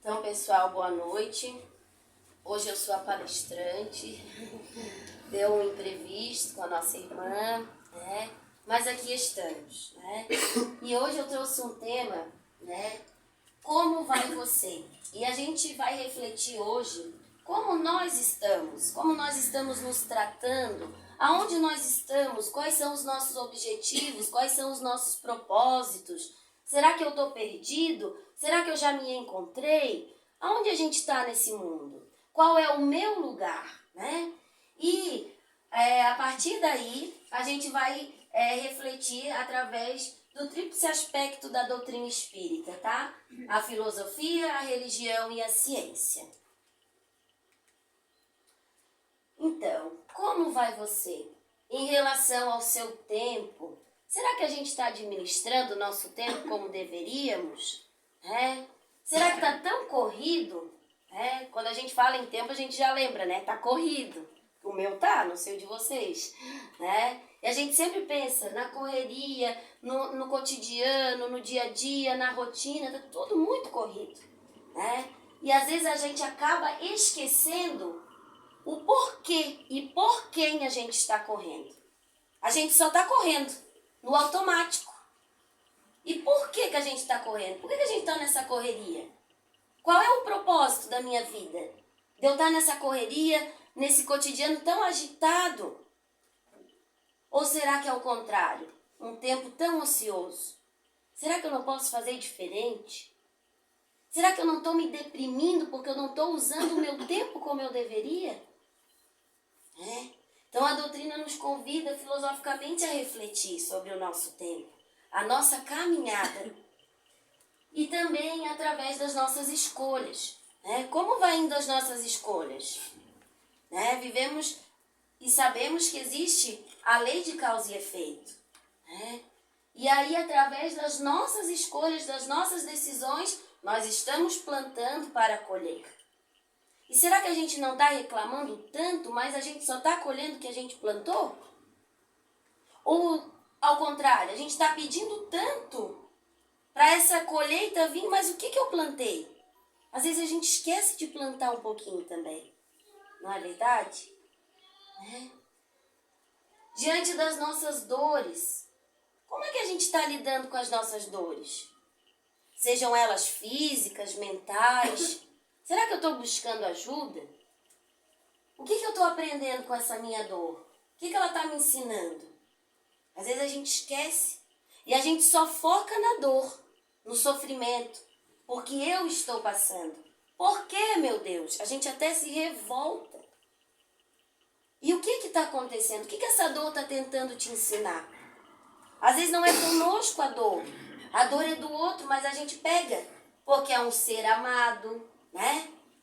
Então, pessoal, boa noite. Hoje eu sou a palestrante. Deu um imprevisto com a nossa irmã, né? Mas aqui estamos, né? E hoje eu trouxe um tema, né? Como vai você? E a gente vai refletir hoje como nós estamos nos tratando, aonde nós estamos, quais são os nossos objetivos, quais são os nossos propósitos. Será que eu estou perdido? Será que eu já me encontrei? Aonde a gente está nesse mundo? Qual é o meu lugar, né? E a partir daí a gente vai refletir através do tríplice aspecto da doutrina espírita, tá? A filosofia, a religião e a ciência. Então, como vai você em relação ao seu tempo? Será que a gente está administrando o nosso tempo como deveríamos? Será que está tão corrido? Quando a gente fala em tempo, a gente já lembra, né? Tá corrido. O meu tá, não sei o de vocês, né? E a gente sempre pensa na correria, no cotidiano, no dia a dia, na rotina, tá tudo muito corrido, né? E às vezes a gente acaba esquecendo o porquê e por quem a gente está correndo. A gente só está correndo no automático. E por que a gente está correndo? Por que a gente está nessa correria? Qual é o propósito da minha vida? De eu estar nessa correria, nesse cotidiano tão agitado? Ou será que é o contrário? Um tempo tão ocioso? Será que eu não posso fazer diferente? Será que eu não estou me deprimindo porque eu não estou usando o meu tempo como eu deveria? Então a doutrina nos convida filosoficamente a refletir sobre o nosso tempo, a nossa caminhada e também através das nossas escolhas. Como vai indo as nossas escolhas? Vivemos e sabemos que existe a lei de causa e efeito. E aí, através das nossas escolhas, das nossas decisões, nós estamos plantando para colher. E será que a gente não está reclamando tanto, mas a gente só está colhendo o que a gente plantou? Ou, ao contrário, a gente está pedindo tanto para essa colheita vir, mas o que eu plantei? Às vezes a gente esquece de plantar um pouquinho também. Não é verdade? Diante das nossas dores, como é que a gente está lidando com as nossas dores? Sejam elas físicas, mentais. Será que eu estou buscando ajuda? O que eu estou aprendendo com essa minha dor? O que ela está me ensinando? Às vezes a gente esquece e a gente só foca na dor, no sofrimento, porque eu estou passando. Por que, meu Deus? A gente até se revolta. E o que está acontecendo? O que essa dor está tentando te ensinar? Às vezes não é conosco a dor é do outro, mas a gente pega, porque é um ser amado,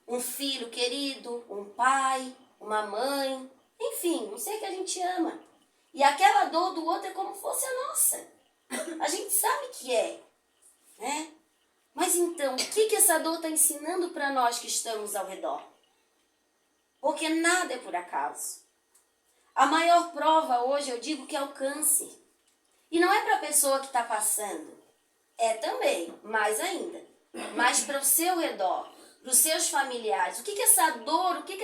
um filho querido, um pai, uma mãe, enfim, um ser que a gente ama. E aquela dor do outro é como fosse a nossa. A gente sabe que é, Mas então, o que essa dor está ensinando para nós que estamos ao redor? Porque nada é por acaso. A maior prova hoje, eu digo que é o câncer. E não é para a pessoa que está passando. É também, mais ainda. Mas para o seu redor, para os seus familiares. O que essa dor, o que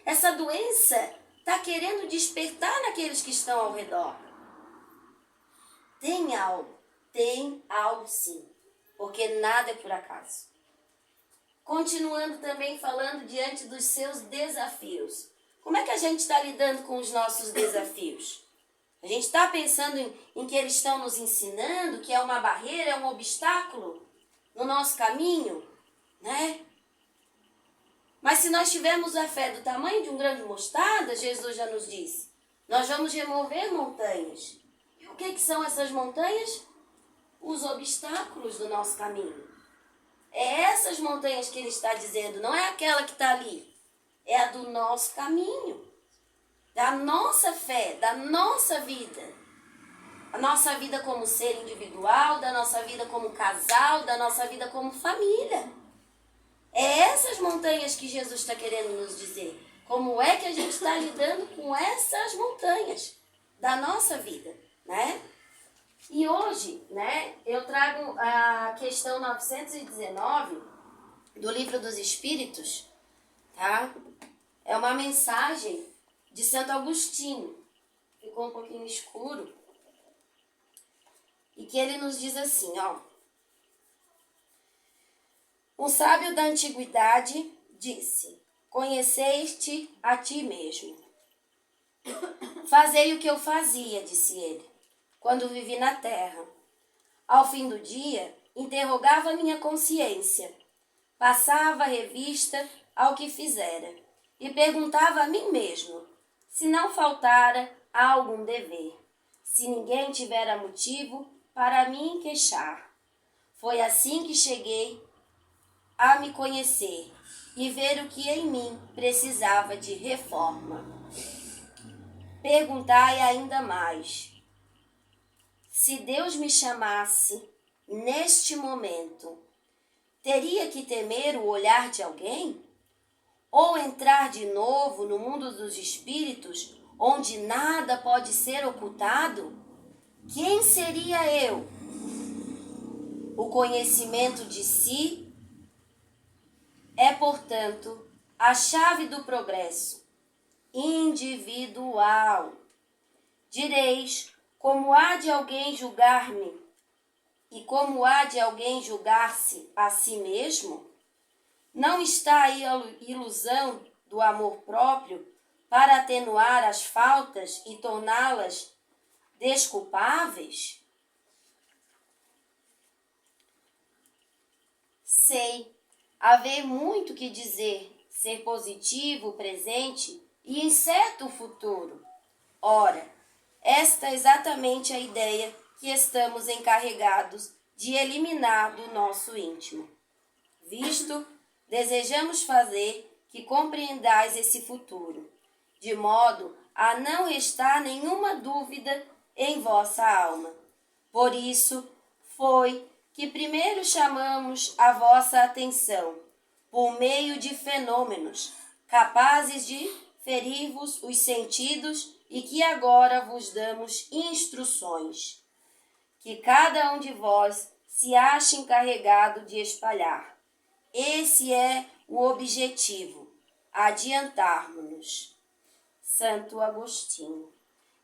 essa doença está querendo despertar naqueles que estão ao redor? Tem algo sim. Porque nada é por acaso. Continuando também falando diante dos seus desafios. Como é que a gente está lidando com os nossos desafios? A gente está pensando em que eles estão nos ensinando, que é uma barreira, é um obstáculo no nosso caminho, Mas se nós tivermos a fé do tamanho de um grão de mostarda, Jesus já nos disse, nós vamos remover montanhas. E o que são essas montanhas? Os obstáculos do nosso caminho. É essas montanhas que ele está dizendo, não é aquela que está ali. É a do nosso caminho, da nossa fé, da nossa vida. A nossa vida como ser individual, da nossa vida como casal, da nossa vida como família. É essas montanhas que Jesus está querendo nos dizer. Como é que a gente está lidando com essas montanhas da nossa vida, E hoje, eu trago a questão 919, do Livro dos Espíritos, tá? É uma mensagem de Santo Agostinho. Ficou um pouquinho escuro. E que ele nos diz assim, ó. Um sábio da antiguidade disse: conheceste a ti mesmo. Fazei o que eu fazia, disse ele, quando vivi na terra. Ao fim do dia, interrogava minha consciência, passava a revista ao que fizera e perguntava a mim mesmo se não faltara algum dever, se ninguém tivera motivo para me queixar. Foi assim que cheguei a me conhecer e ver o que em mim precisava de reforma. Perguntai ainda mais: se Deus me chamasse neste momento, teria que temer o olhar de alguém? Ou entrar de novo no mundo dos espíritos, onde nada pode ser ocultado? Quem seria eu? O conhecimento de si é, portanto, a chave do progresso individual. Direis: como há de alguém julgar-me e como há de alguém julgar-se a si mesmo? Não está aí a ilusão do amor próprio para atenuar as faltas e torná-las desculpáveis? Sei haver muito que dizer, ser positivo, presente e incerto o futuro. Ora, esta é exatamente a ideia que estamos encarregados de eliminar do nosso íntimo. Visto, desejamos fazer que compreendais esse futuro, de modo a não restar nenhuma dúvida em vossa alma. Por isso foi que primeiro chamamos a vossa atenção, por meio de fenômenos capazes de ferir-vos os sentidos, e que agora vos damos instruções, que cada um de vós se acha encarregado de espalhar. Esse é o objetivo, adiantarmos-nos. Santo Agostinho.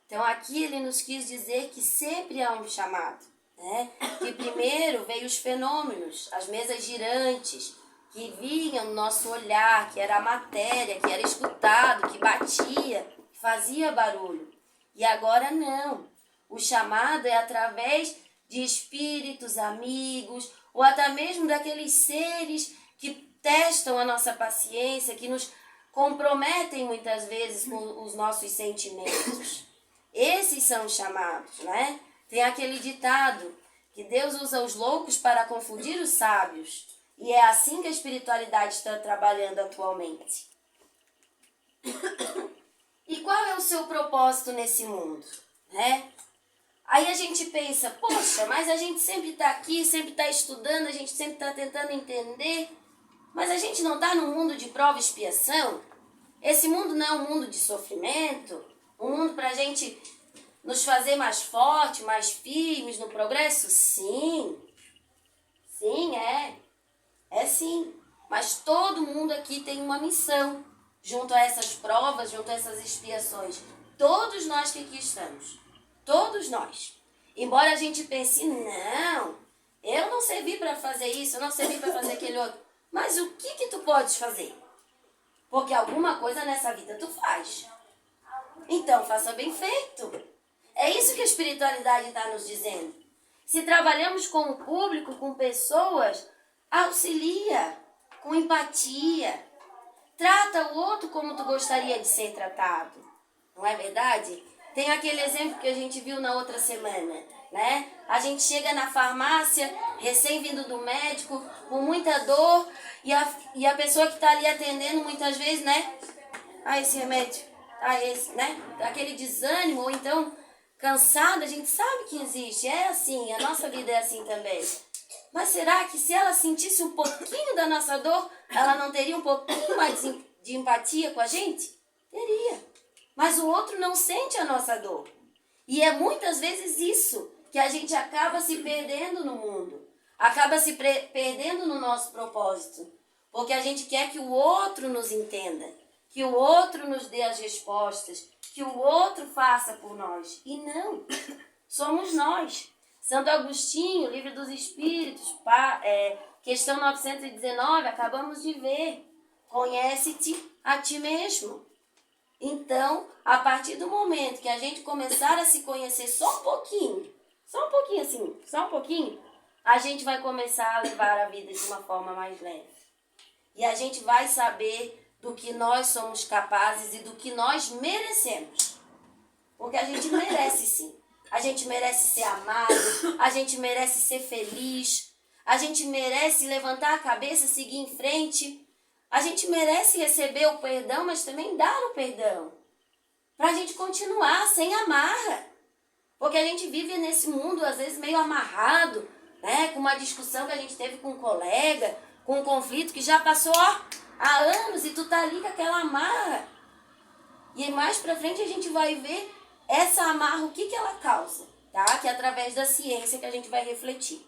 Então aqui ele nos quis dizer que sempre há um chamado, né? Que primeiro veio os fenômenos, as mesas girantes, que vinham no nosso olhar, que era a matéria, que era escutado, que batia, que fazia barulho. E agora não. O chamado é através de espíritos amigos, ou até mesmo daqueles seres que testam a nossa paciência, que nos comprometem muitas vezes com os nossos sentimentos. Esses são os chamados, né? Tem aquele ditado que Deus usa os loucos para confundir os sábios. E é assim que a espiritualidade está trabalhando atualmente. E qual é o seu propósito nesse mundo, né? Aí a gente pensa, poxa, mas a gente sempre está aqui, sempre está estudando, a gente sempre está tentando entender, mas a gente não está num mundo de prova e expiação? Esse mundo não é um mundo de sofrimento? Um mundo para a gente nos fazer mais fortes, mais firmes no progresso? Sim. Sim, é. É sim. Mas todo mundo aqui tem uma missão junto a essas provas, junto a essas expiações. Todos nós que aqui estamos. Todos nós. Embora a gente pense, não, eu não servi para fazer isso, eu não servi para fazer aquele outro. Mas o que tu podes fazer? Porque alguma coisa nessa vida tu faz. Então, faça bem feito. É isso que a espiritualidade está nos dizendo. Se trabalhamos com o público, com pessoas, auxilia, com empatia. Trata o outro como tu gostaria de ser tratado. Não é verdade? Tem aquele exemplo que a gente viu na outra semana, né? A gente chega na farmácia, recém-vindo do médico, com muita dor, e a pessoa que está ali atendendo muitas vezes, né? Ah, esse remédio, ah, esse, né? Aquele desânimo, ou então cansada, a gente sabe que existe, é assim, a nossa vida é assim também. Mas será que se ela sentisse um pouquinho da nossa dor, ela não teria um pouquinho mais de empatia com a gente? Teria. Mas o outro não sente a nossa dor. E é muitas vezes isso que a gente acaba se perdendo no mundo. Acaba se perdendo no nosso propósito. Porque a gente quer que o outro nos entenda, que o outro nos dê as respostas, que o outro faça por nós. E não, somos nós. Santo Agostinho, Livro dos Espíritos, questão 919, acabamos de ver. Conhece-te a ti mesmo. Então, a partir do momento que a gente começar a se conhecer só um pouquinho assim, só um pouquinho, a gente vai começar a levar a vida de uma forma mais leve. E a gente vai saber do que nós somos capazes e do que nós merecemos. Porque a gente merece sim. A gente merece ser amado, a gente merece ser feliz, a gente merece levantar a cabeça, seguir em frente. A gente merece receber o perdão, mas também dar o perdão. Pra gente continuar sem amarra. Porque a gente vive nesse mundo, às vezes, meio amarrado, né? Com uma discussão que a gente teve com um colega, com um conflito que já passou há anos e tu tá ali com aquela amarra. E mais pra frente a gente vai ver essa amarra, o que ela causa, tá? Que é através da ciência que a gente vai refletir.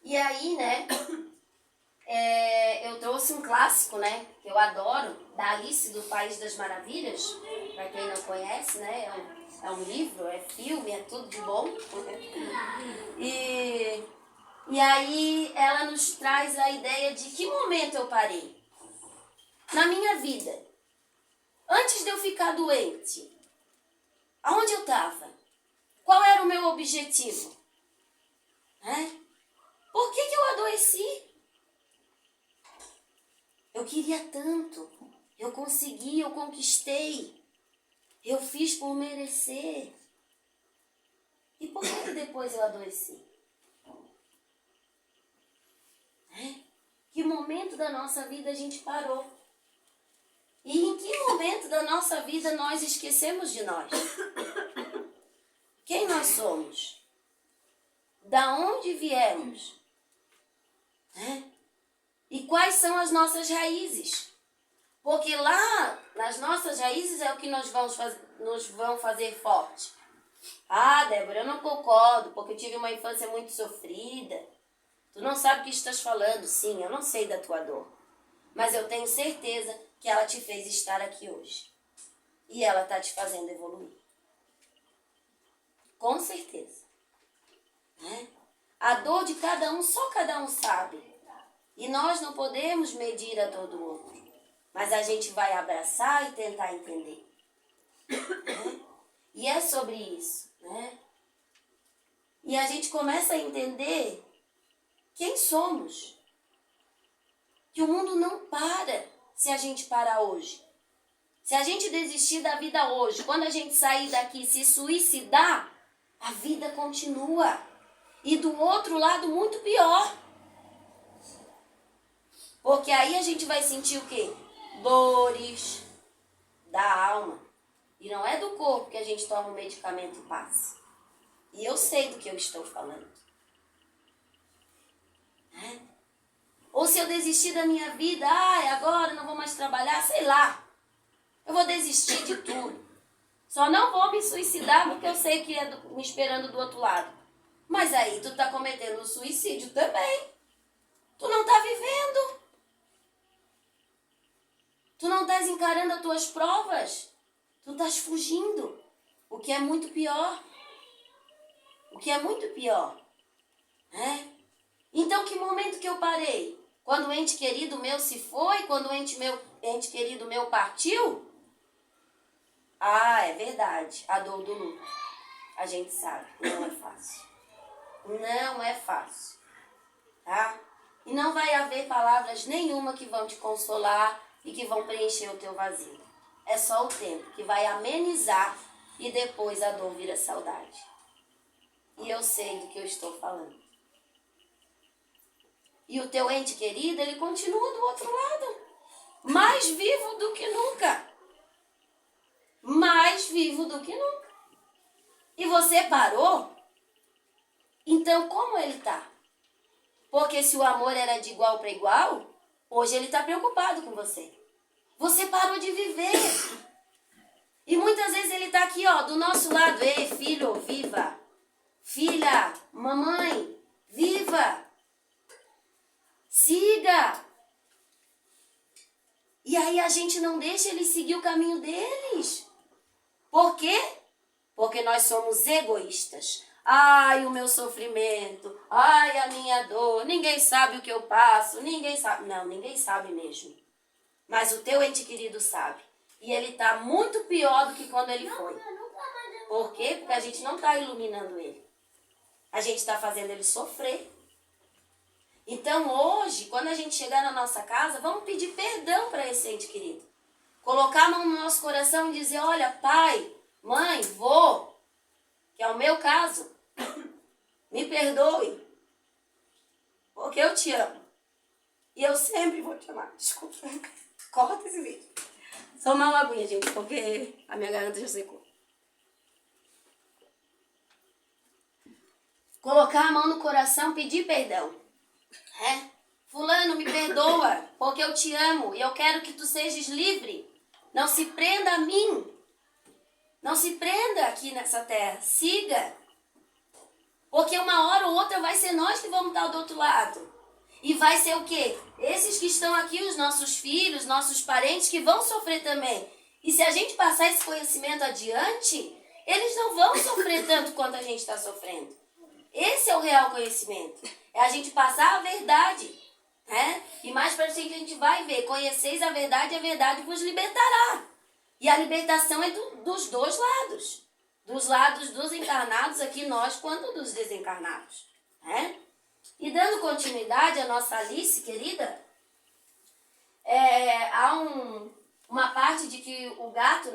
E aí, né, eu trouxe um clássico, né, que eu adoro, da Alice do País das Maravilhas, para quem não conhece, né, é um livro, é filme, é tudo de bom. E aí ela nos traz a ideia de que momento eu parei na minha vida, antes de eu ficar doente. Aonde eu estava? Qual era o meu objetivo? Por que eu adoeci? Eu queria tanto. Eu consegui, eu conquistei. Eu fiz por merecer. E por que depois eu adoeci? Que momento da nossa vida a gente parou? E em que momento da nossa vida nós esquecemos de nós? Quem nós somos? Da onde viemos? E quais são as nossas raízes? Porque lá, nas nossas raízes, é o que nos vão fazer forte. Ah, Débora, eu não concordo, porque eu tive uma infância muito sofrida. Tu não sabe o que estás falando. Sim, eu não sei da tua dor. Mas eu tenho certeza que ela te fez estar aqui hoje. E ela está te fazendo evoluir. Com certeza. A dor de cada um, só cada um sabe. E nós não podemos medir a dor do outro. Mas a gente vai abraçar e tentar entender. E é sobre isso, né? E a gente começa a entender quem somos. Que o mundo não para se a gente parar hoje. Se a gente desistir da vida hoje, quando a gente sair daqui e se suicidar, a vida continua. E do outro lado, muito pior. Porque aí a gente vai sentir o quê? Dores da alma. E não é do corpo que a gente toma um medicamento e passa. E eu sei do que eu estou falando. Ou se eu desistir da minha vida, agora não vou mais trabalhar, sei lá. Eu vou desistir de tudo. Só não vou me suicidar porque eu sei que é me esperando do outro lado. Mas aí tu tá cometendo suicídio também. Tu não tá vivendo. Tu não estás encarando as tuas provas. Tu estás fugindo. O que é muito pior. O que é muito pior. Então, que momento que eu parei? Quando o ente querido meu se foi? Quando o ente querido meu partiu? É verdade. A dor do luto. A gente sabe. Não é fácil. Não é fácil. Tá? E não vai haver palavras nenhuma que vão te consolar e que vão preencher o teu vazio. É só o tempo que vai amenizar e depois a dor vira saudade. E eu sei do que eu estou falando. E o teu ente querido, ele continua do outro lado. Mais vivo do que nunca. Mais vivo do que nunca. E você parou? Então como ele está? Porque se o amor era de igual para igual, hoje ele está preocupado com você. Você parou de viver. E muitas vezes ele está aqui, do nosso lado. Ei, filho, viva. Filha, mamãe, viva. E aí a gente não deixa eles seguir o caminho deles. Por quê? Porque nós somos egoístas. Ai, o meu sofrimento. Ai, a minha dor. Ninguém sabe o que eu passo. Ninguém sabe. Não, ninguém sabe mesmo. Mas o teu ente querido sabe. E ele está muito pior do que quando ele foi. Por quê? Porque a gente não está iluminando ele. A gente está fazendo ele sofrer. Então hoje, quando a gente chegar na nossa casa, vamos pedir perdão para esse ente querido. Colocar a mão no nosso coração e dizer, olha, pai, mãe, vô, que é o meu caso, me perdoe, porque eu te amo. E eu sempre vou te amar. Desculpa, corta esse vídeo. Só uma aguinha, gente, porque a minha garganta já secou. Colocar a mão no coração, pedir perdão. Fulano, me perdoa, porque eu te amo e eu quero que tu sejas livre. Não se prenda a mim. Não se prenda aqui nessa terra. Siga. Porque uma hora ou outra vai ser nós que vamos estar do outro lado. E vai ser o quê? Esses que estão aqui, os nossos filhos, nossos parentes, que vão sofrer também. E se a gente passar esse conhecimento adiante, eles não vão sofrer tanto quanto a gente está sofrendo. Esse é o real conhecimento. É a gente passar a verdade. E mais para frente a gente vai ver. Conheceis a verdade vos libertará. E a libertação é dos dois lados. Dos lados dos encarnados aqui, nós, quanto dos desencarnados. E dando continuidade à nossa Alice, querida, há uma parte de que o gato,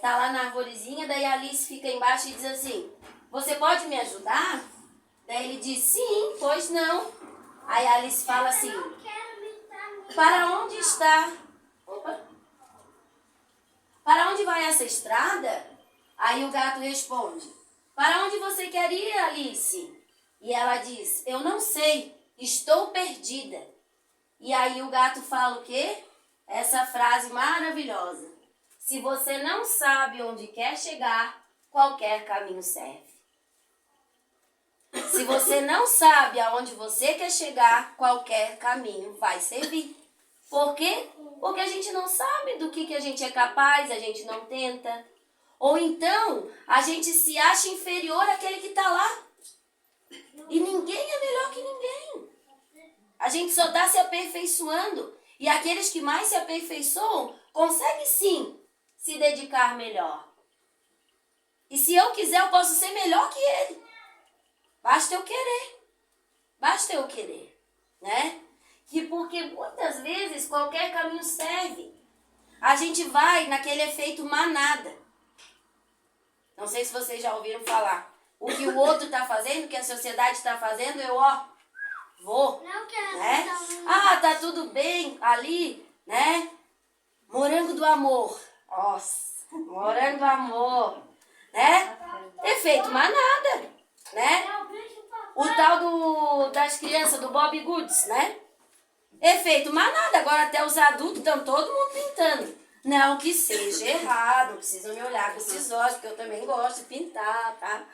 tá lá na arvorezinha, daí a Alice fica embaixo e diz assim, você pode me ajudar? Daí ele diz, sim, pois não. Aí a Alice fala assim, para onde está? Para onde vai essa estrada? Aí o gato responde, para onde você quer ir, Alice? E ela diz, eu não sei, estou perdida. E aí o gato fala o quê? Essa frase maravilhosa. Se você não sabe onde quer chegar, qualquer caminho serve. Se você não sabe aonde você quer chegar, qualquer caminho vai servir. Por quê? Porque a gente não sabe do que a gente é capaz, a gente não tenta. Ou então, a gente se acha inferior àquele que está lá. E ninguém é melhor que ninguém. A gente só está se aperfeiçoando. E aqueles que mais se aperfeiçoam, conseguem sim se dedicar melhor. E se eu quiser, eu posso ser melhor que ele. Basta eu querer. Basta eu querer. Que porque muitas vezes qualquer caminho serve. A gente vai naquele efeito manada. Não sei se vocês já ouviram falar. O que o outro está fazendo, o que a sociedade está fazendo, eu vou. Não quero. Tá tudo bem ali, Morango do amor. Nossa, morango do amor. Efeito manada, O tal das crianças, do Bob Goods, Efeito manada. Agora até os adultos estão todo mundo pintando. Não que seja errado, não precisam me olhar com esses olhos, porque eu também gosto de pintar, tá?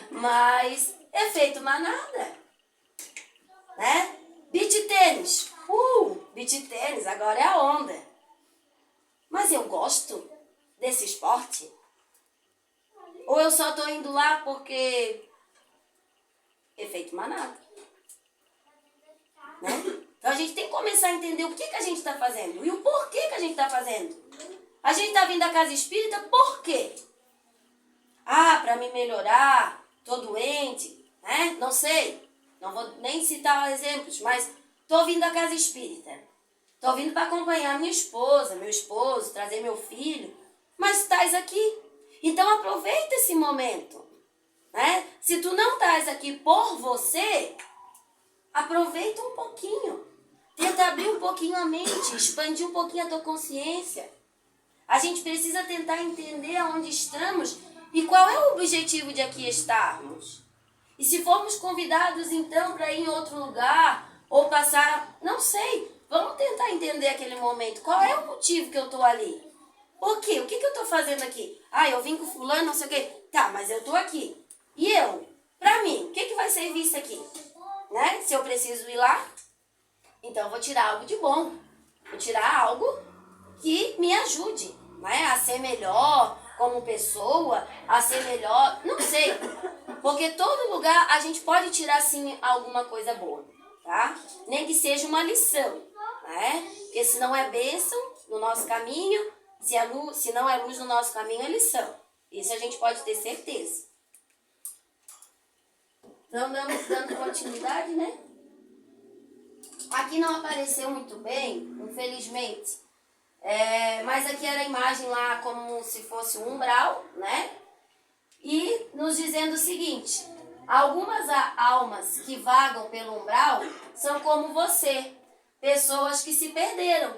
Mas efeito manada. Beach tênis. Beach tênis, agora é a onda. Mas eu gosto desse esporte? Ou eu só tô indo lá porque efeito manada? Então a gente tem que começar a entender o que a gente está fazendo e o porquê que a gente está fazendo. A gente está vindo da casa espírita por quê? Para me melhorar, tô doente, Não sei, não vou nem citar exemplos, mas tô vindo da casa espírita. Tô vindo para acompanhar minha esposa, meu esposo, trazer meu filho, mas estás aqui. Então aproveita esse momento, Se tu não estás aqui por você, aproveita um pouquinho. Tenta abrir um pouquinho a mente, expandir um pouquinho a tua consciência. A gente precisa tentar entender aonde estamos e qual é o objetivo de aqui estarmos. E se formos convidados então para ir em outro lugar ou passar, não sei, vamos tentar entender aquele momento. Qual é o motivo que eu estou ali? Por quê? O que eu estou fazendo aqui? Eu vim com fulano, não sei o quê. Tá, mas eu estou aqui. E eu? Para mim, o que vai ser visto aqui? Se eu preciso ir lá, então eu vou tirar algo de bom. Vou tirar algo que me ajude, né? A ser melhor como pessoa, a ser melhor, não sei. Porque todo lugar a gente pode tirar, sim, alguma coisa boa, tá? Nem que seja uma lição, né? Porque se não é bênção no nosso caminho, se não é luz no nosso caminho, é lição. Isso a gente pode ter certeza. Então, dando continuidade, né? Aqui não apareceu muito bem, infelizmente. Mas aqui era a imagem lá como se fosse um umbral, né? E nos dizendo o seguinte: algumas almas que vagam pelo umbral são como você, pessoas que se perderam.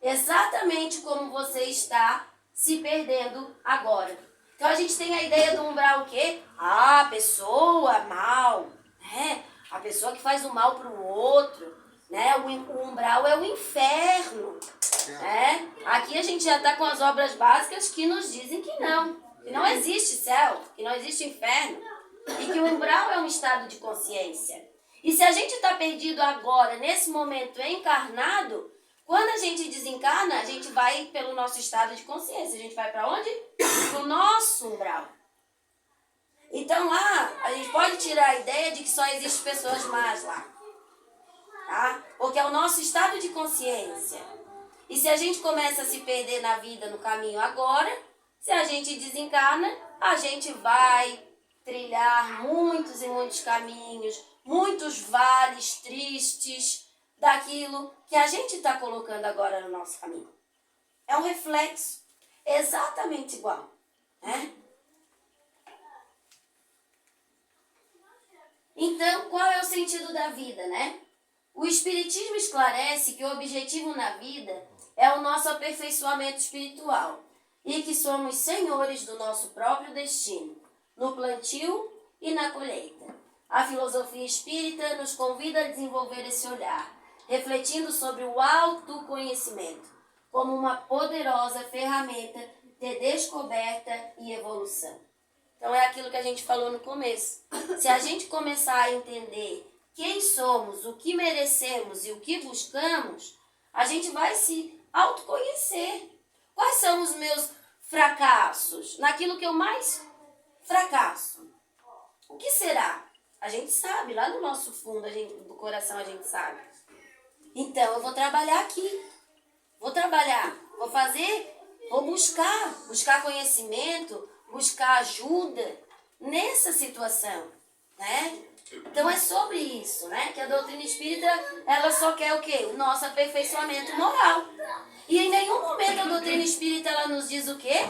Exatamente como você está se perdendo agora. Então a gente tem a ideia do umbral o quê? A pessoa mal, né? A pessoa que faz o mal para o outro, né? O umbral é o inferno, né? Aqui a gente já está com as obras básicas que nos dizem que não existe céu, que não existe inferno e que o umbral é um estado de consciência. E se a gente está perdido agora, nesse momento encarnado, quando a gente desencarna, a gente vai pelo nosso estado de consciência. A gente vai para onde? Para o nosso umbral. Então lá, a gente pode tirar a ideia de que só existem pessoas más lá. Tá? Porque é o nosso estado de consciência. E se a gente começa a se perder na vida, no caminho agora, se a gente desencarna, a gente vai trilhar muitos e muitos caminhos, muitos vales tristes daquilo que a gente está colocando agora no nosso caminho. É um reflexo exatamente igual, né? Então, qual é o sentido da vida, né? O Espiritismo esclarece que o objetivo na vida é o nosso aperfeiçoamento espiritual e que somos senhores do nosso próprio destino, no plantio e na colheita. A filosofia espírita nos convida a desenvolver esse olhar, refletindo sobre o autoconhecimento como uma poderosa ferramenta de descoberta e evolução. Então é aquilo que a gente falou no começo. Se a gente começar a entender quem somos, o que merecemos e o que buscamos, a gente vai se autoconhecer. Quais são os meus fracassos? Naquilo que eu mais fracasso. O que será? A gente sabe, lá no nosso fundo do coração a gente sabe. Então eu vou trabalhar aqui. Vou trabalhar, vou fazer, vou buscar conhecimento, buscar ajuda nessa situação, né? Então é sobre isso, né? Que a doutrina espírita, ela só quer o quê? O nosso aperfeiçoamento moral. E em nenhum momento a doutrina espírita, ela nos diz o quê?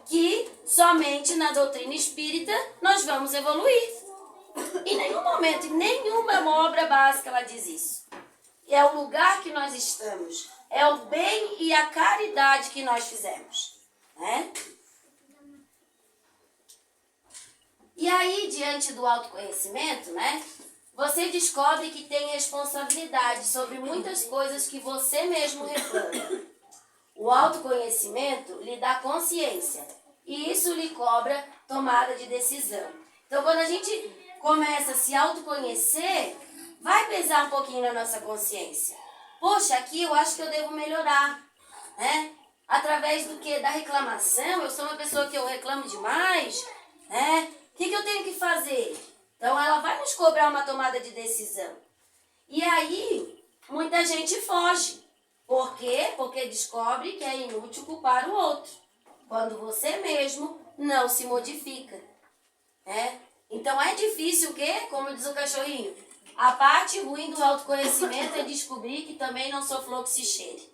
Que somente na doutrina espírita nós vamos evoluir. Em nenhum momento, em nenhuma obra básica ela diz isso. E é o lugar que nós estamos, é o bem e a caridade que nós fizemos, né? E aí, diante do autoconhecimento, né, você descobre que tem responsabilidade sobre muitas coisas que você mesmo reclama. O autoconhecimento lhe dá consciência e isso lhe cobra tomada de decisão. Então, quando a gente começa a se autoconhecer, vai pesar um pouquinho na nossa consciência. Poxa, aqui eu acho que eu devo melhorar, né? Através do quê? Da reclamação. Eu sou uma pessoa que eu reclamo demais, né? O que eu tenho que fazer? Então, ela vai nos cobrar uma tomada de decisão. E aí, muita gente foge. Por quê? Porque descobre que é inútil culpar o outro, quando você mesmo não se modifica, né? Então, é difícil o quê? Como diz o cachorrinho, a parte ruim do autoconhecimento é descobrir que também não sou flor que se cheire.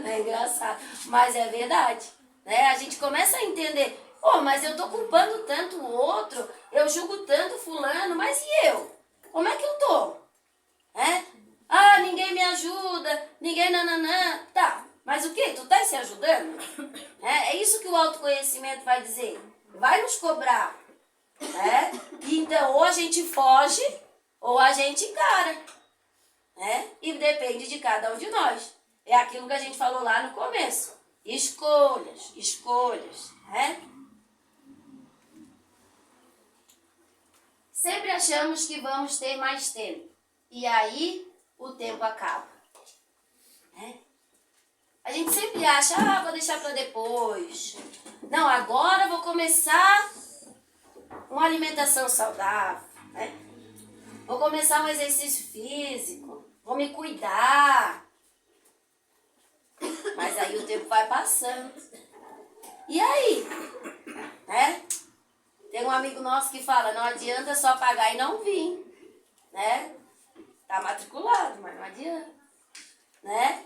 É engraçado, mas é verdade, né? A gente começa a entender, mas eu tô culpando tanto o outro, eu julgo tanto fulano, mas e eu? Como é que eu tô? Ninguém me ajuda, ninguém nananã. Tá, mas o quê? Tu tá se ajudando? É isso que o autoconhecimento vai dizer. Vai nos cobrar. Então, ou a gente foge, ou a gente encara. E depende de cada um de nós. É aquilo que a gente falou lá no começo. Escolhas. Sempre achamos que vamos ter mais tempo. E aí, o tempo acaba. né? A gente sempre acha, vou deixar para depois. Não, agora vou começar uma alimentação saudável, né? Vou começar um exercício físico, vou me cuidar. Mas aí o tempo vai passando. E aí? Né? Tem um amigo nosso que fala, não adianta só pagar e não vir. Né? Tá matriculado, mas não adianta. Né?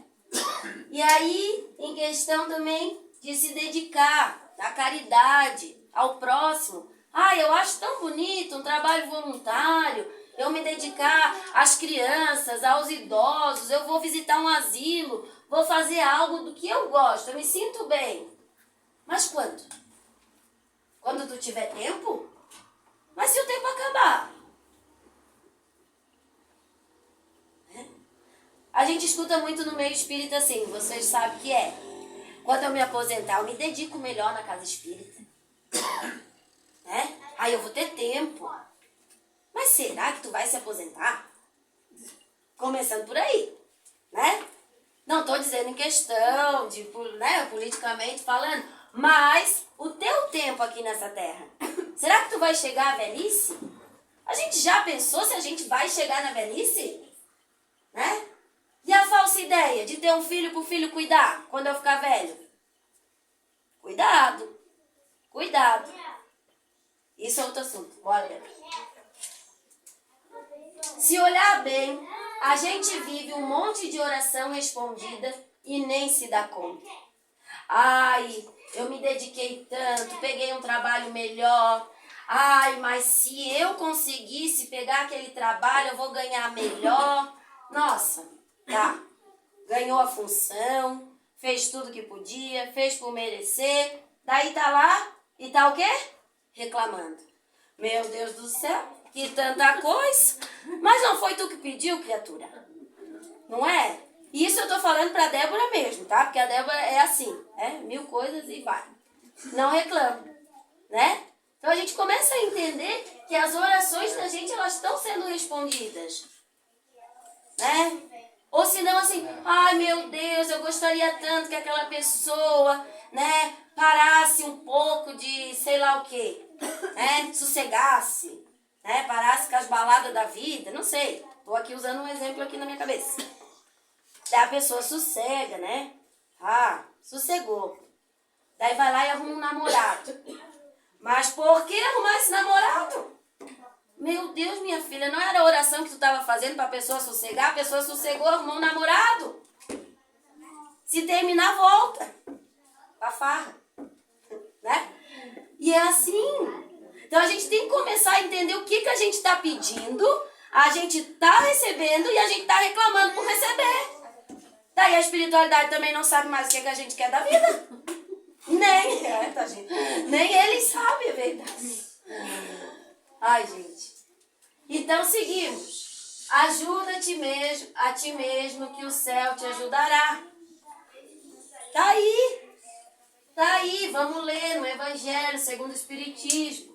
E aí, em questão também de se dedicar à caridade, ao próximo. Eu acho tão bonito um trabalho voluntário, eu me dedicar às crianças, aos idosos, eu vou visitar um asilo, vou fazer algo do que eu gosto, eu me sinto bem. Mas quando? Quando tu tiver tempo? Mas se o tempo acabar? A gente escuta muito no meio espírita assim, vocês sabem que é. Quando eu me aposentar, eu me dedico melhor na casa espírita. Né? Aí eu vou ter tempo. Mas será que tu vai se aposentar? Começando por aí, né? Não estou dizendo em questão de, né, politicamente falando, mas o teu tempo aqui nessa terra, será que tu vai chegar à velhice? A gente já pensou se a gente vai chegar na velhice? Né? E a falsa ideia de ter um filho para o filho cuidar quando eu ficar velho? Cuidado. Cuidado. Isso é outro assunto. Bora, Débora. Se olhar bem, a gente vive um monte de oração respondida e nem se dá conta. Eu me dediquei tanto, peguei um trabalho melhor. Mas se eu conseguisse pegar aquele trabalho, eu vou ganhar melhor. Nossa, tá. Ganhou a função, fez tudo que podia, fez por merecer. Daí tá lá e tá o quê? Reclamando. Meu Deus do céu, que tanta coisa. Mas não foi tu que pediu, criatura? Não é? Isso eu tô falando pra Débora mesmo, tá? Porque a Débora é assim, 1000 coisas e vai. Não reclama, né? Então a gente começa a entender que as orações da gente, elas estão sendo respondidas. Né? Ou se não assim, meu Deus, eu gostaria tanto que aquela pessoa, né, parasse um pouco de sei lá o quê, né, sossegasse, né, parasse com as baladas da vida, não sei. Tô aqui usando um exemplo aqui na minha cabeça. Daí a pessoa sossega, né? Sossegou. Daí vai lá e arruma um namorado. Mas por que arrumar esse namorado? Meu Deus, minha filha, não era a oração que tu estava fazendo para a pessoa sossegar? A pessoa sossegou, arrumou um namorado. Se terminar, volta pra farra. Né? E é assim. Então a gente tem que começar a entender o que a gente está pedindo, a gente está recebendo e a gente está reclamando por receber. Daí a espiritualidade também não sabe mais o que a gente quer da vida. Nem eles sabem, é verdade. Gente. Então seguimos. Ajuda-te mesmo, a ti mesmo, que o céu te ajudará. Tá aí, vamos ler no Evangelho segundo o Espiritismo.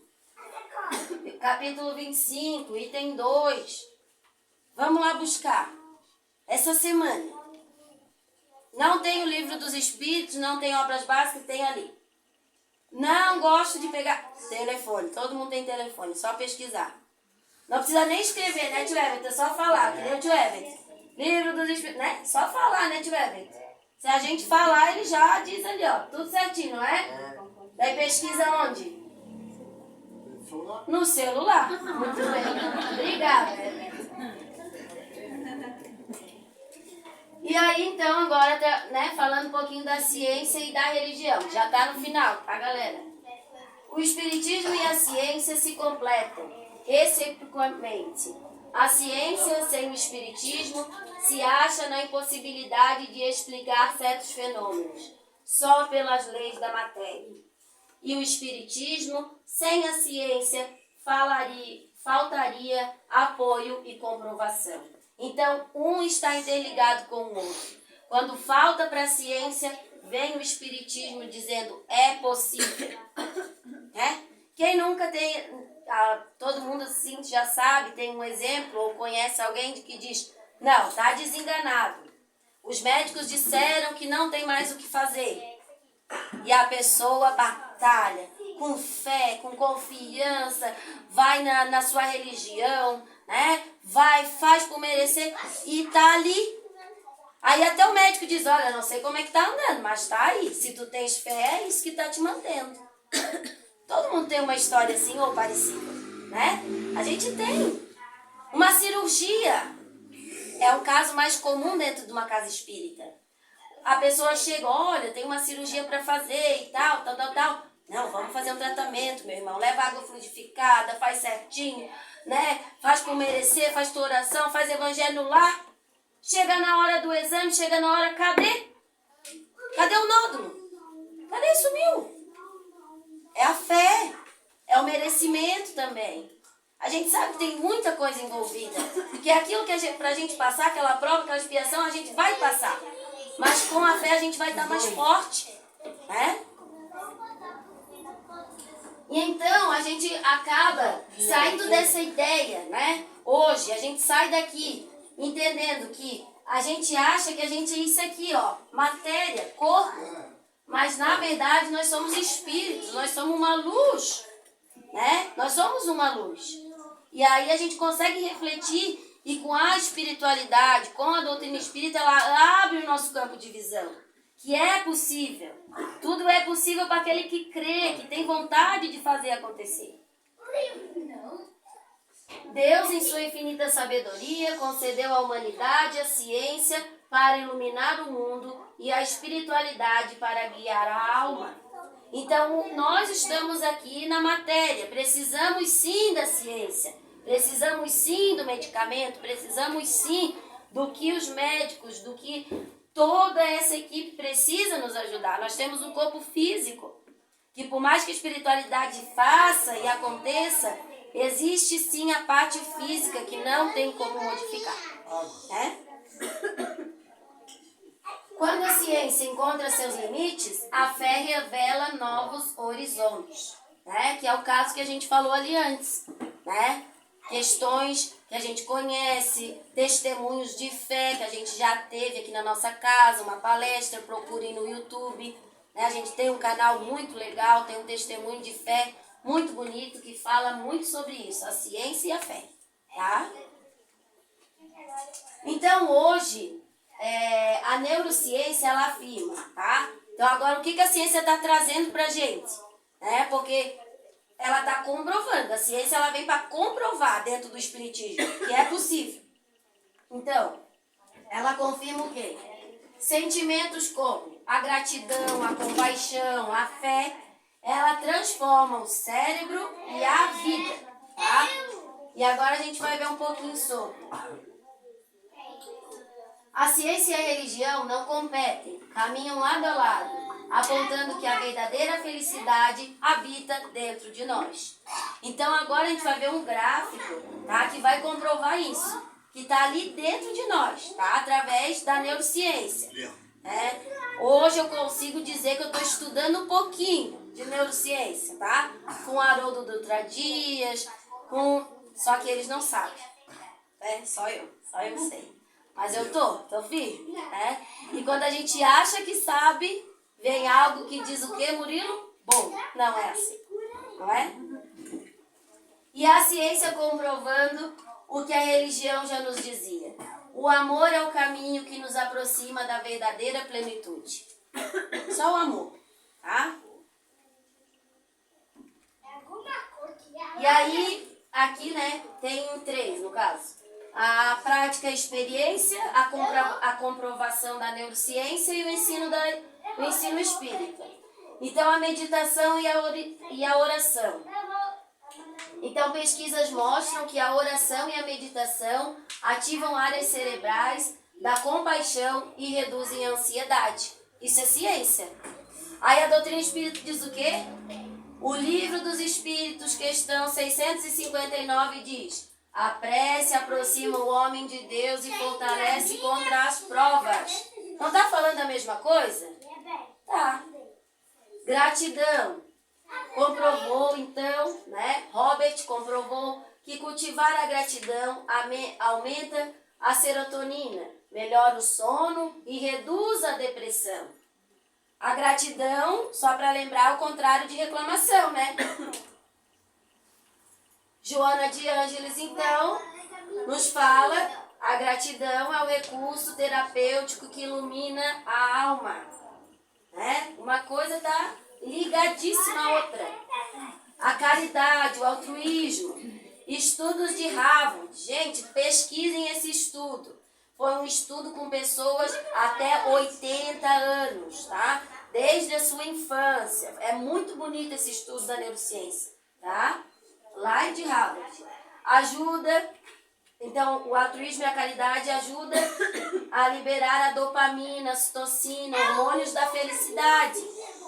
Capítulo 25, item 2. Vamos lá buscar. Essa semana. Não tem o Livro dos Espíritos, não tem Obras Básicas, tem ali. Não gosto de pegar telefone, todo mundo tem telefone, só pesquisar. Não precisa nem escrever, né, tio Everton? É só falar, que nem o tio Everton. Livro dos Espíritos, né? Só falar, né, tio Everton? Se a gente falar, ele já diz ali, ó, tudo certinho, não é? Daí pesquisa onde? No celular. Muito bem. Obrigada, Everton. E aí, então, agora, né, falando um pouquinho da ciência e da religião. Já tá no final, tá, galera? O Espiritismo e a ciência se completam reciprocamente. A ciência, sem o Espiritismo, se acha na impossibilidade de explicar certos fenômenos, só pelas leis da matéria. E o Espiritismo, sem a ciência, faltaria apoio e comprovação. Então, um está interligado com o outro. Quando falta para a ciência, vem o Espiritismo dizendo, é possível. Né? Quem nunca tem, todo mundo assim já sabe, tem um exemplo ou conhece alguém que diz, não, está desenganado. Os médicos disseram que não tem mais o que fazer. E a pessoa batalha com fé, com confiança, vai na sua religião, né? Vai, faz por merecer e tá ali. Aí até o médico diz, olha, não sei como é que tá andando, mas tá aí. Se tu tens fé, é isso que tá te mantendo. Todo mundo tem uma história assim ou parecida, né? A gente tem. Uma cirurgia é o caso mais comum dentro de uma casa espírita. A pessoa chega, olha, tem uma cirurgia para fazer e tal. Não, vamos fazer um tratamento, meu irmão. Leva água fluidificada, faz certinho, né? Faz por merecer, faz tua oração, faz evangelho no lar. Chega na hora do exame, chega na hora, cadê? Cadê o nódulo? Cadê? Sumiu. É a fé, é o merecimento também. A gente sabe que tem muita coisa envolvida. Que é aquilo que pra gente passar, aquela prova, aquela expiação, a gente vai passar. Mas com a fé a gente vai estar mais forte, né? E então a gente acaba saindo dessa ideia, né? Hoje a gente sai daqui entendendo que a gente acha que a gente é isso aqui, ó, matéria, corpo. Mas na verdade nós somos espíritos, nós somos uma luz, né? Nós somos uma luz. E aí a gente consegue refletir e com a espiritualidade, com a doutrina espírita, ela abre o nosso campo de visão. Que é possível. Tudo é possível para aquele que crê, que tem vontade de fazer acontecer. Deus, em sua infinita sabedoria, concedeu à humanidade a ciência para iluminar o mundo e a espiritualidade para guiar a alma. Então, nós estamos aqui na matéria, precisamos sim da ciência, precisamos sim do medicamento, precisamos sim do que os médicos, do que toda essa equipe precisa nos ajudar. Nós temos um corpo físico, que por mais que a espiritualidade faça e aconteça, existe sim a parte física que não tem como modificar, né? Quando a ciência encontra seus limites, a fé revela novos horizontes, né? Que é o caso que a gente falou ali antes, né? Questões que a gente conhece, testemunhos de fé que a gente já teve aqui na nossa casa, uma palestra, procurem no YouTube, né? A gente tem um canal muito legal, tem um testemunho de fé muito bonito que fala muito sobre isso, a ciência e a fé, tá? Então hoje a neurociência ela afirma, tá? Então agora o que a ciência está trazendo pra gente, né? Porque ela está comprovando, a ciência ela vem para comprovar dentro do espiritismo que é possível. Então, ela confirma o quê? Sentimentos como a gratidão, a compaixão, a fé, ela transforma o cérebro e a vida, tá? E agora a gente vai ver um pouquinho sobre. A ciência e a religião não competem, caminham lado a lado, apontando que a verdadeira felicidade habita dentro de nós. Então agora a gente vai ver um gráfico, tá, que vai comprovar isso, que está ali dentro de nós, tá, através da neurociência. Hoje eu consigo dizer que eu estou estudando um pouquinho de neurociência, tá? Com Haroldo Dutra Dias, só que eles não sabem, né? Só eu sei. Mas eu tô firme, né? E quando a gente acha que sabe, vem algo que diz o quê, Murilo? Bom, não é assim, não é? E a ciência comprovando o que a religião já nos dizia. O amor é o caminho que nos aproxima da verdadeira plenitude. Só o amor, tá? E aí, aqui, né, tem 3 no caso. A prática, a experiência, a comprovação da neurociência e o ensino espírita. Então, a meditação e a oração. Então, pesquisas mostram que a oração e a meditação ativam áreas cerebrais da compaixão e reduzem a ansiedade. Isso é ciência. Aí a doutrina espírita diz o quê? O Livro dos Espíritos, questão 659, diz: a prece aproxima o homem de Deus e fortalece contra as provas. Não está falando a mesma coisa? Tá. Gratidão. Comprovou, então, né? Robert comprovou que cultivar a gratidão aumenta a serotonina, melhora o sono e reduz a depressão. A gratidão, só para lembrar, é o contrário de reclamação, né? Joana de Ângeles, então, nos fala: a gratidão é o recurso terapêutico que ilumina a alma. Né? Uma coisa está ligadíssima à outra. A caridade, o altruísmo, estudos de Harvard. Gente, pesquisem esse estudo. Foi um estudo com pessoas até 80 anos, tá? Desde a sua infância. É muito bonito esse estudo da neurociência, tá? Lá de Harvard. Ajuda, então, o altruísmo e a caridade ajuda a liberar a dopamina, a citocina, hormônios da felicidade.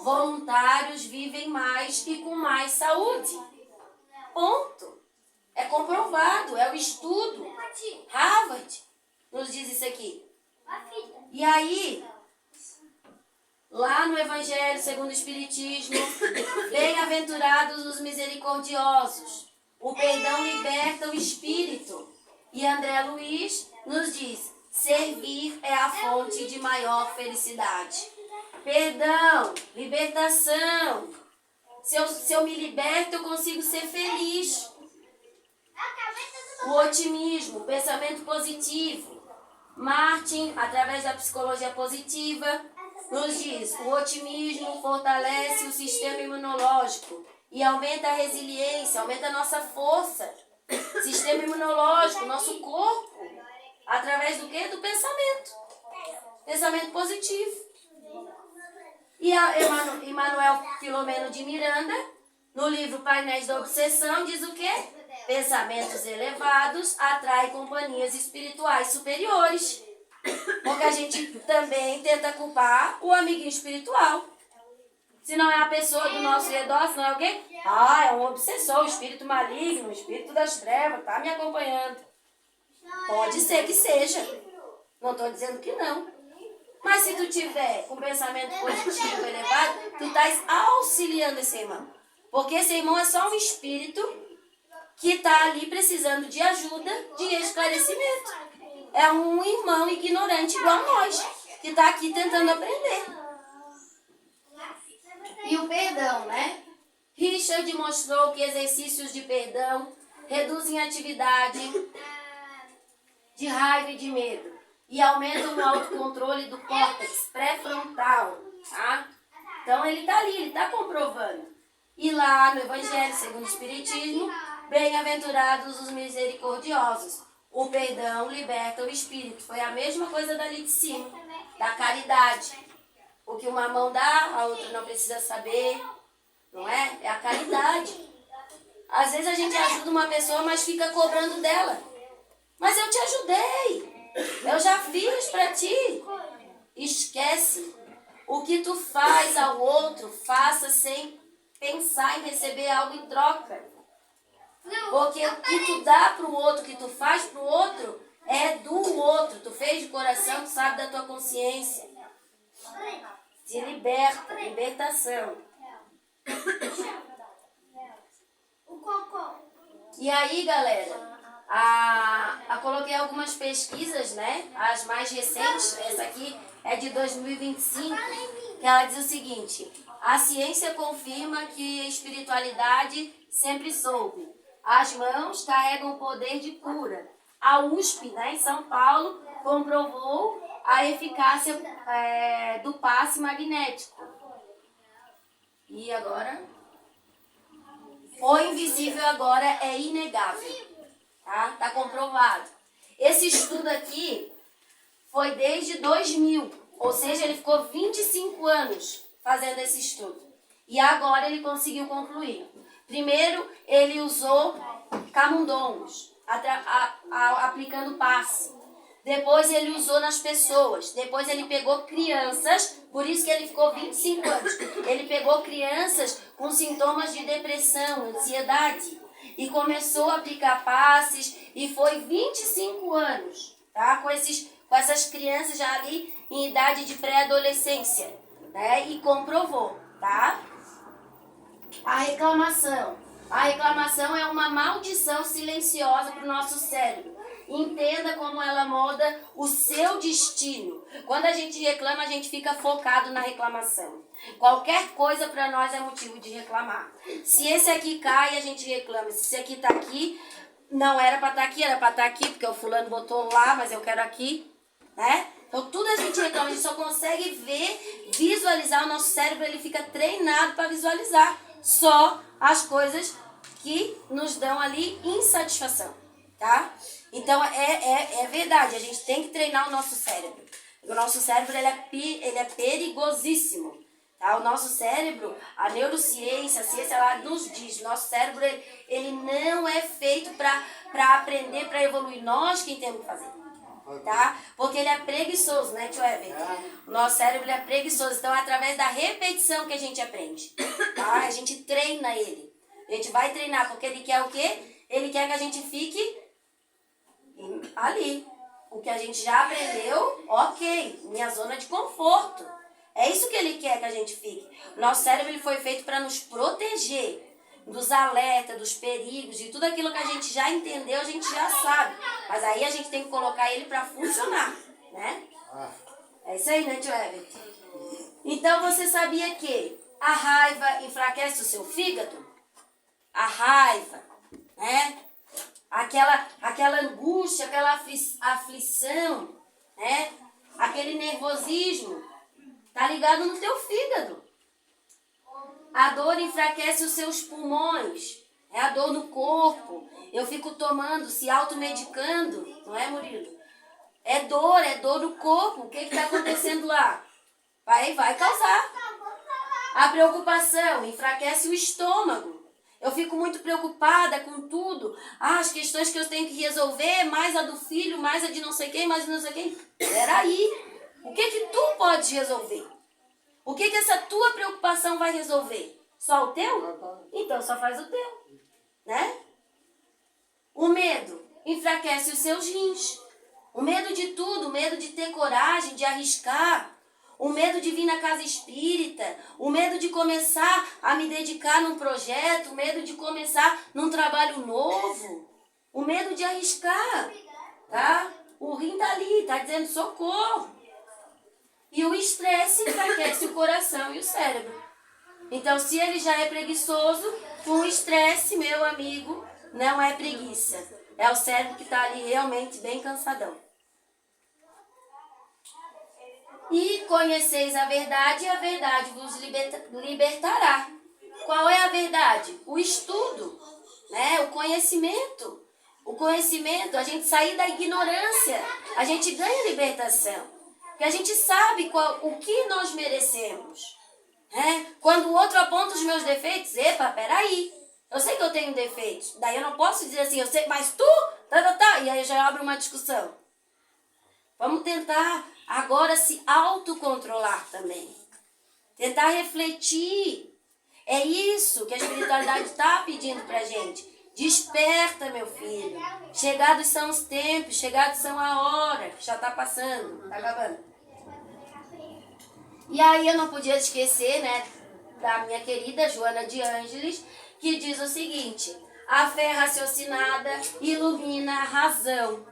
Voluntários vivem mais e com mais saúde. Ponto. É comprovado, é o estudo. Harvard nos diz isso aqui. E aí, lá no Evangelho segundo o Espiritismo, bem-aventurados os misericordiosos. O perdão liberta o espírito. E André Luiz nos diz: servir é a fonte de maior felicidade. Perdão, libertação. Se eu me liberto, eu consigo ser feliz. O otimismo, o pensamento positivo. Martin, através da psicologia positiva, nos diz: o otimismo fortalece o sistema imunológico e aumenta a resiliência, aumenta a nossa força. Sistema imunológico, nosso corpo, através do quê? Do pensamento. Pensamento positivo. E a Emmanuel Filomeno de Miranda, no livro Painéis da Obsessão, diz o quê? Pensamentos elevados atraem companhias espirituais superiores. Porque a gente também tenta culpar o amiguinho espiritual. Se não é a pessoa do nosso redor, se não é alguém, é um obsessor, um espírito maligno, um espírito das trevas, tá me acompanhando. Pode ser que seja. Não estou dizendo que não. Mas se tu tiver com pensamento positivo elevado, tu estás auxiliando esse irmão. Porque esse irmão é só um espírito que está ali precisando de ajuda, de esclarecimento. É um irmão ignorante igual a nós, que está aqui tentando aprender. E o perdão, né? Richard mostrou que exercícios de perdão reduzem a atividade de raiva e de medo e aumentam o autocontrole do córtex pré-frontal, tá? Então ele está ali, ele está comprovando. E lá no Evangelho segundo o Espiritismo, bem-aventurados os misericordiosos. O perdão liberta o espírito. Foi a mesma coisa dali de cima, da caridade. O que uma mão dá, a outra não precisa saber, não é? É a caridade. Às vezes a gente ajuda uma pessoa, mas fica cobrando dela. Mas eu te ajudei. Eu já fiz para ti. Esquece. O que tu faz ao outro, faça sem pensar em receber algo em troca. Porque o que tu dá para o outro, o que tu faz para o outro, é do outro. Tu fez de coração, tu sabe da tua consciência. Se liberta, libertação. E aí, galera, coloquei algumas pesquisas, né? As mais recentes, essa aqui é de 2025, que ela diz o seguinte: a ciência confirma que a espiritualidade sempre soube. As mãos carregam o poder de cura. A USP, né, em São Paulo, comprovou a eficácia do passe magnético. E agora? O invisível agora é inegável. Tá comprovado. Esse estudo aqui foi desde 2000. Ou seja, ele ficou 25 anos fazendo esse estudo. E agora ele conseguiu concluir. Primeiro, ele usou camundongos, aplicando passe. Depois ele usou nas pessoas. Depois ele pegou crianças, por isso que ele ficou 25 anos. Ele pegou crianças com sintomas de depressão, ansiedade. E começou a aplicar passes e foi 25 anos, tá? Com essas crianças já ali em idade de pré-adolescência, né? E comprovou, tá? A reclamação. A reclamação é uma maldição silenciosa para o nosso cérebro. Entenda como ela molda o seu destino. Quando a gente reclama, a gente fica focado na reclamação. Qualquer coisa para nós é motivo de reclamar. Se esse aqui cai, a gente reclama. Se esse aqui tá aqui, não era para estar aqui, era para estar aqui, porque o fulano botou lá, mas eu quero aqui, né? Então tudo a gente reclama, a gente só consegue ver, visualizar. O nosso cérebro, ele fica treinado para visualizar só as coisas que nos dão ali insatisfação, tá? Então é verdade, a gente tem que treinar o nosso cérebro. O nosso cérebro, ele é perigosíssimo, tá? O nosso cérebro, a neurociência, a ciência, ela nos diz, nosso cérebro, ele não é feito para aprender, para evoluir. Nós quem temos que fazer, tá? Porque ele é preguiçoso, né, tio Everton? O nosso cérebro, ele é preguiçoso. Então, é através da repetição que a gente aprende, tá? A gente treina ele. A gente vai treinar, porque ele quer o quê? Ele quer que a gente fique ali. O que a gente já aprendeu, ok, minha zona de conforto. É isso que ele quer que a gente fique. O nosso cérebro, ele foi feito para nos proteger dos alertas, dos perigos, de tudo aquilo que a gente já entendeu, a gente já sabe. Mas aí a gente tem que colocar ele para funcionar, né? É isso aí, né, tio Everton? Então, você sabia que a raiva enfraquece o seu fígado? A raiva, né? Aquela angústia, aquela aflição, né? Aquele nervosismo, tá ligado no teu fígado. A dor enfraquece os seus pulmões, é a dor no corpo. Eu fico tomando, se automedicando, não é, Murilo? É dor no corpo. O que está acontecendo lá? Vai causar. A preocupação enfraquece o estômago. Eu fico muito preocupada com tudo. As questões que eu tenho que resolver, mais a do filho, mais a de não sei quem, mais de não sei quem. Peraí, o que tu podes resolver? O que essa tua preocupação vai resolver? Só o teu? Então só faz o teu, né? O medo enfraquece os seus rins. O medo de tudo, o medo de ter coragem, de arriscar. O medo de vir na casa espírita, o medo de começar a me dedicar num projeto, o medo de começar num trabalho novo, o medo de arriscar, tá? O rim tá ali, tá dizendo socorro. E o estresse enfraquece o coração e o cérebro. Então, se ele já é preguiçoso, o estresse, meu amigo, não é preguiça. É o cérebro que tá ali realmente bem cansadão. E conheceis a verdade, e a verdade vos libertará. Qual é a verdade? O estudo, né? O conhecimento. O conhecimento, a gente sair da ignorância, a gente ganha libertação. Porque a gente sabe o que nós merecemos. Né? Quando o outro aponta os meus defeitos, epa, peraí, eu sei que eu tenho defeitos. Daí eu não posso dizer assim, eu sei, mas tu, e aí já abre uma discussão. Vamos tentar agora se autocontrolar também. Tentar refletir. É isso que a espiritualidade está pedindo pra gente. Desperta, meu filho. Chegados são os tempos, chegados são a hora, que já está passando, está acabando. E aí eu não podia esquecer, né, da minha querida Joana de Ângeles, que diz o seguinte: a fé raciocinada ilumina a razão.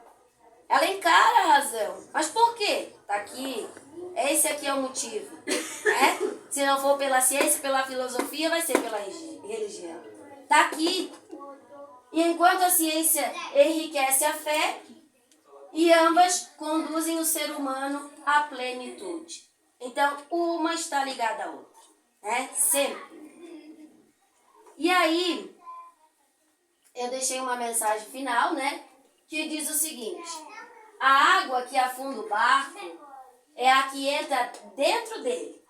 Ela encara a razão. Mas por quê? Tá aqui. Esse aqui é o motivo. Né? Se não for pela ciência, pela filosofia, vai ser pela religião. Tá aqui. E enquanto a ciência enriquece a fé, e ambas conduzem o ser humano à plenitude. Então, uma está ligada à outra. Né? Sempre. E aí, eu deixei uma mensagem final, né? Que diz o seguinte: a água que afunda o barco é a que entra dentro dele,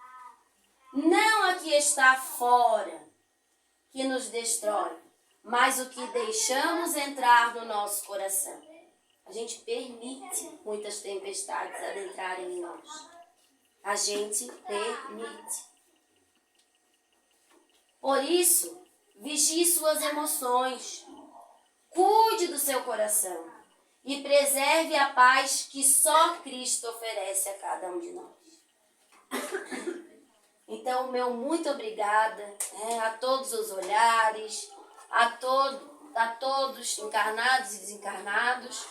não a que está fora, que nos destrói, mas o que deixamos entrar no nosso coração. A gente permite muitas tempestades adentrarem em nós. A gente permite. Por isso, vigie suas emoções, cuide do seu coração e preserve a paz que só Cristo oferece a cada um de nós. Então, meu muito obrigada, a todos os olhares, a todos encarnados e desencarnados.